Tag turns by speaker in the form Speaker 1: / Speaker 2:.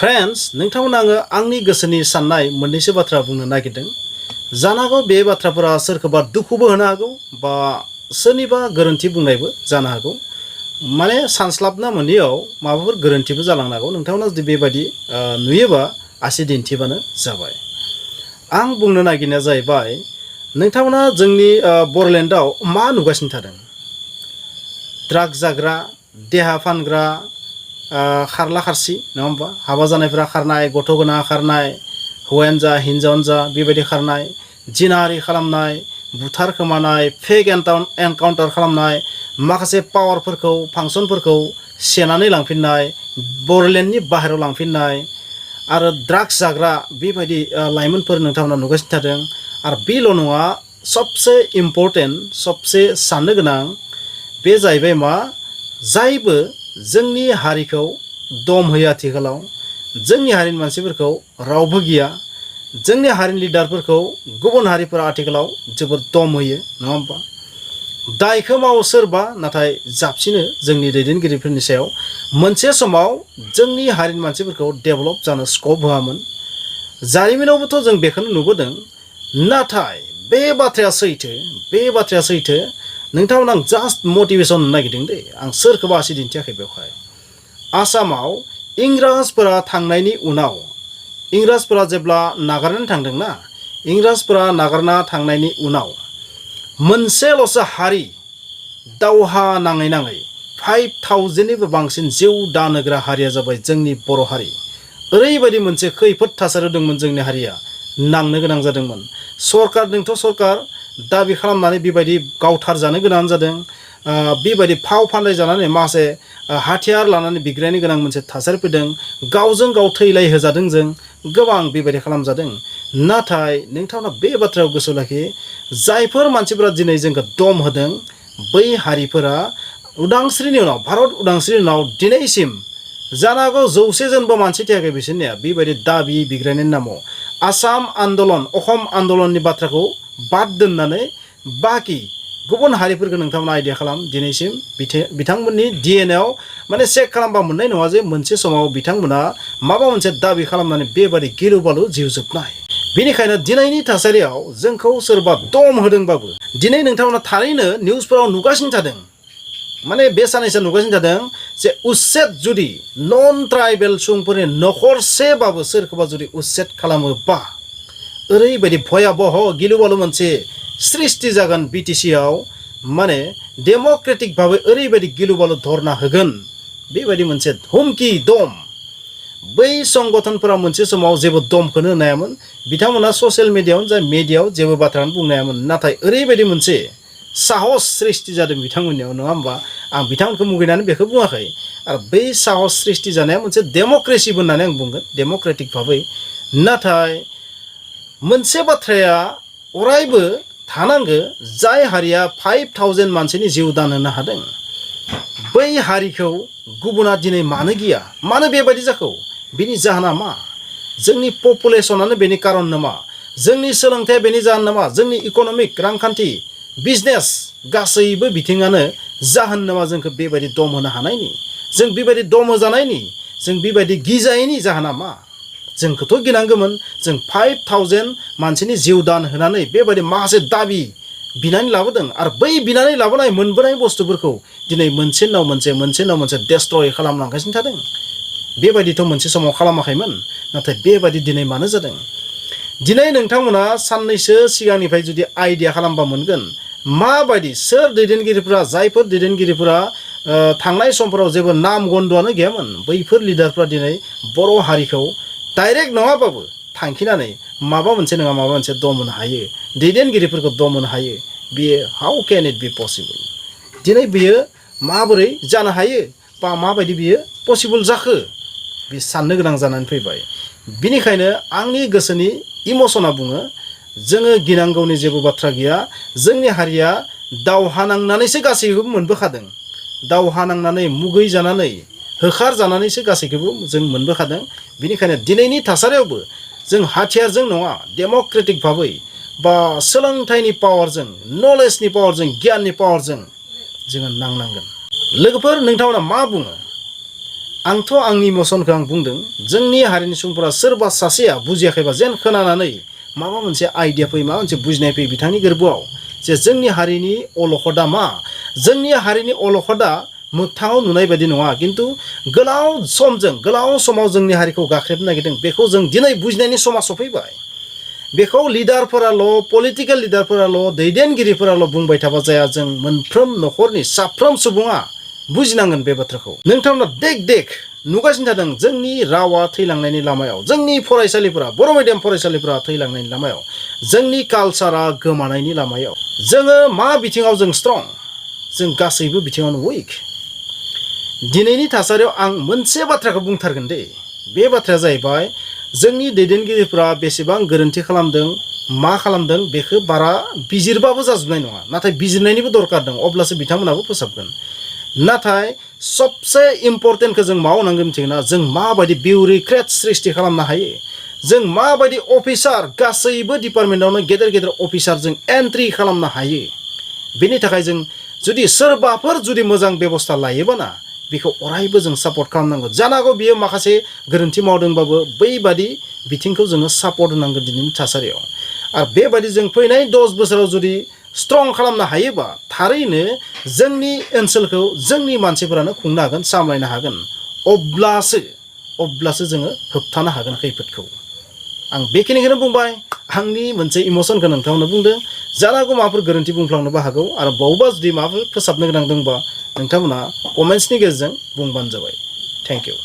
Speaker 1: friends नोंथांमोन आङो आंनि गोसोनि साननाय मोननैसो बाथ्रा बुंनो नागिरदों जानो हागौ बे बाथ्राफोरा सोरखौबा दुखुबो होनो हागौ बा सोरनिबा गोरोन्थि बुंनायबो जानो हागौ माने सानस्लाबना मोनैयाव माबाफोर गोरोन्थिबो जालांनो हागौ नोंथांमोना जुदि बेबायदि नुयोबा आसि दिन्थिबानो जाबाय आं बुंनो नागिरनाया जाहैबाय नोंथांमोना जोंनि बर'लेण्डआव मा नुगासिनो थादों ड्राग्स जाग्रा देहा फानग्रा खारला खारसि नङा होमबा हाबा जानायफोरा खारनाय गथ' गोनां खारनाय हौवायानो जा हिन्जावानो जा बेबायदि खारनाय जिनाहारि खालामनाय बुथार खोमानाय फेक एनकाउन्टार खालामनाय माखासे पावारफोरखौ फांसनफोरखौ सेनानै लांफिननाय बर'लेण्डनि बाहेरायाव लांफिननाय आरो ड्राग्स जाग्रा बेबायदि लाइमोनफोर नोंथांमोना नुगासिनो थादों आरो बेल' नङा सबसे इम्पर्टेन्ट सबसे साननो गोनां बे जाहैबाय मा जायबो जोंनि हारिखौ दम होयो आथिखालाव जोंनि हारिनि मानसिफोरखौ रावबो गिया जोंनि हारिनि लिडारफोरखौ गुबुन हारिफोरा आथिखालाव जोबोद दम होयो नङा होमबा दायखौ मावो सोरबा नाथाय जाबसिनो जोंनि दैदेनगिरिफोरनि सायाव मोनसे समाव जोंनि हारिनि मानसिफोरखौ डेभेलप जानो स्कप होआमोन जारिमिनावबोथ' जों बेखौनो नुबोदों नाथाय बे बाथ्राया सैथो नोंथांमोन आं जास्ट मटिभेसन होनो नागिरदों दे आं सोरखौबा आसि दिन्थियाखै बेवहाय आसामाव इंराजफोरा थांनायनि उनाव इंराजफोरा जेब्ला नागारनानै थांदोंना इंराजफोरा नागारना थांनायनि उनाव मोनसेल'सो हारि दावहा नाङै 5000निबो बांसिन जिउ दान होग्रा हारिया जाबाय जोंनि बर' हारि ओरैबायदि मोनसे खैफोद थासारियाव दंमोन जोंनि हारिया नांनो गोनां जादोंमोन सरकारजोंथ' सरकार दाबि खालामनानै बेबायदि गावथार जानो गोनां जादों बेबायदि फाव फान्दाय जानानै माखासे हाथियार लानानै बिग्रायनो गोनां मोनसे थासारि फैदों गावजों गाव थैलाय होजादों जों गोबां बेबायदि खालामजादों नाथाय नोंथांमोना बे बाथ्रायाव गोसो लाखि जायफोर मानसिफोरा दिनै जोंखौ दम होदों बै हारिफोरा उदांस्रिनि उनाव भारत उदांस्रिनि उनाव दिनैसिम जानो हागौ 100 जनबो मानसि थैयाखै बिसोरनिया बेबायदि दाबि बिग्रायनायनि नामाव आसाम आन्दलन अखम आन्दलननि बाथ्राखौ बाद दोननानै बाखि गुबुन हारिफोरखौ नोंथांमोना आइडिया खालाम दिनैसिम बिथांमोननि डिएनएआव माने चेक खालामबा मोननाय नङा जे मोनसे समाव बिथांमोना माबा मोनसे दाबि खालामनानै बेबादि गिलु बालु जिउ जोबनाय बेनिखायनो दिनैनि थासारियाव जोंखौ सोरबा दम होदोंबाबो दिनै नोंथांमोना थारैनो निउसफोराव नुगासिनो थादों माने बे सानैसो नुगासिनो थादों जे उच्चेद जुदि नन ट्राइबेल सुबुंफोरनि नखरसेबाबो सोरखौबा जुदि उच्चेद खालामोबा ओरैबायदि भयाबह गिलु बालु मोनसे सृष्टि जागोन बिटिसिआव माने डेम'क्रेटिक भाबै ओरैबायदि गिलु बालु धरना होगोन बेबायदि मोनसे हुमखि दम बै संगठनफोरा मोनसे समाव जेबो दमखौनो होनायामोन बिथांमोना ससियेल मिडियाआवनो जा मिडियाआव जेबो बाथ्राखौनो बुंनो हायामोन नाथाय ओरैबायदि मोनसे साहस सृष्टि जादों बिथांमोननियाव नङा होमबा आं बिथांमोनखौ मुगैनानै बेखौ बुङाखै आरो बै साहस सृष्टि जानाया मोनसे डेम'क्रेसिबो होननानै आं बुंगोन डेम'क्रेटिक भाबै नाथाय मोनसे बाथ्राया अरायबो थानांगो जाय हारिया 5000 मानसिनि जिउ दान होनो हादों बै हारिखौ गुबुना दिनै मानो गिया मानो बेबायदि जाखो बिनि जाहोना मा जोंनि पपुलेसनानो बेनि कारन नामा जोंनि सोलोंथाया बेनि जाहोन नामा जोंनि इक'नमिक रांखान्थि बिजनेस गासैबो बिथिङानो जाहोन नामा जोंखौ बेबायदि दम होनो हानायनि जों बेबायदि दम होजानायनि जों बेबायदि गिजायैनि जाहोना मा जोंखौथ' गिनांगौमोन जों 5000 मानसिनि जिउ दान होनानै बेबायदि माखासे दाबि बिनानै लाबोदों आरो बै बिनानै लाबोनाय मोनबोनाय बुस्थुफोरखौ दिनै मोनसे उनाव मोनसे डेस्ट्रय खालामलांगासिनो थादों बेबायदिथ' मोनसे समाव खालामाखैमोन नाथाय बेबायदि दिनै मानो जादों दिनै नोंथांमोना साननैसो सिगांनिफ्राय जुदि आइडिया खालामबा मोनगोन माबायदि सोर दैदेनगिरिफोरा जायफोर दैदेनगिरिफोरा थांनाय समफोराव जेबो नाम गन्धआनो गैयामोन बैफोर लिडारफ्रा दिनै बर' हारिखौ डाइरेक्ट नङाबाबो थांखिनानै माबा मोनसे नङा माबा मोनसे दम होनो हायो दैदेनगिरिफोरखौ दम होनो हायो बियो how can it B possible दिनै बियो माबोरै जानो हायो बा माबायदि बियो पसिबल जाखो बे साननो गोनां जानानै फैबाय बिनिखायनो आंनि गोसोनि इमसना बुङो जोङो गिनांगौनि जेबो बाथ्रा गैया जोंनि हारिया दावहा नांनानैसो गासैखौबो मोनबोखादों दावहा नांनानै मुगै जानानै होखार जानानैसो गासैखौबो जों मोनबोखादों बिनिखायनो दिनैनि थासारियावबो जों हाथियारजों नङा डेम'क्रेटिक भाबै बा सोलोंथाइनि पावारजों नलेजनि पावारजों गियाननि पावारजों जोङो नांनांगोन लोगोफोर नोंथांमोना मा बुङो आंथ' आंनि इमोसनखौ आं बुंदों जोंनि हारिनि सुबुंफोरा सोरबा सासेया बुजियाखैबा जेन खोनानानै माबा मोनसे आइडिया फैयो माबा मोनसे बुजिनाय फैयो बिथांनि गोरबोआव जे जोंनि हारिनि अलखदा मा जोंनि हारिनि अलखदा मोगथाङाव नुनाय बायदि नङा खिन्थु गोलाव समाव जोंनि हारिखौ गाख्रेबनो नागिरदों बेखौ जों दिनै बुजिनायनि समा सफैबाय बेखौ लिडारफोराल' पलिटिकेल लिडारफोराल' दैदेनगिरिफोराल' बुंबाय थाबा जाया जों मोनफ्रोम न'खरनि साफ्रोम सुबुङा बुजिनांगोन बे बाथ्राखौ नोंथांमोना देख नुगासिनो थादों जोंनि रावा थैलांनायनि लामायाव जोंनि फरायसालिफोरा बर' मिडियाम फरायसालिफोरा थैलांनायनि लामायाव जोंनि कालचारा गोमानायनि लामायाव जोङो मा बिथिङाव जों स्ट्रं जों गासैबो बिथिङावनो उइक दिनैनि थासारियाव आं मोनसे बाथ्राखौ बुंथारगोन दे बे बाथ्राया जाहैबाय जोंनि दैदेनगिरिफोरा बेसेबां गोरोन्थि खालामदों मा खालामदों बेखौ बारा बिजिरबाबो जाजोबनाय नङा नाथाय बिजिरनायनिबो दरकार दं अब्लासो बिथांमोनाबो फोसाबगोन नाथाय सबसे इम्पर्टेन्टखौ जों मावनांगोन मिथिगोना जों माबायदि बिउरोक्रेट सृष्टि खालामनो हायो जों माबायदि अफिसार गासैबो डिपार्टमेन्टआवनो गेदेर गेदेर अफिसार जों एन्ट्रि खालामनो हायो बेनि थाखाय जों जुदि सोरबाफोर जुदि मोजां बेबस्था लायोबाना बेखौ अरायबो जों सापर्ट खालामनांगौ जानांगौ बियो माखासे गोरोन्थि मावदोंबाबो बैबादि बिथिंखौ जोङो सापर्ट होनांगोन दिनैनि थासारियाव आरो बेबादि जों फैनाय 10 बोसोराव जुदि स्ट्रं खालामनो हायोबा थारैनो जोंनि ओनसोलखौ जोंनि मानसिफोरानो खुंनो हागोन सामलायनो हागोन अब्लासो जोङो होबथानो हागोन खैफोदखौ आं बेखिनिखौनो बुंबाय आंनि मोनसे इमोसनखौ नोंथांनो बुंदों जानांगौ माबाफोर गोरोन्थि बुंफ्लांनोबो हागौ आरो बबावबा जुदि माबाफोर फोसाबनो गोनां दंबा नोंथांमोना कमेन्ट्सनि गेजेरजों बुंबानो जाबाय थेंक इउ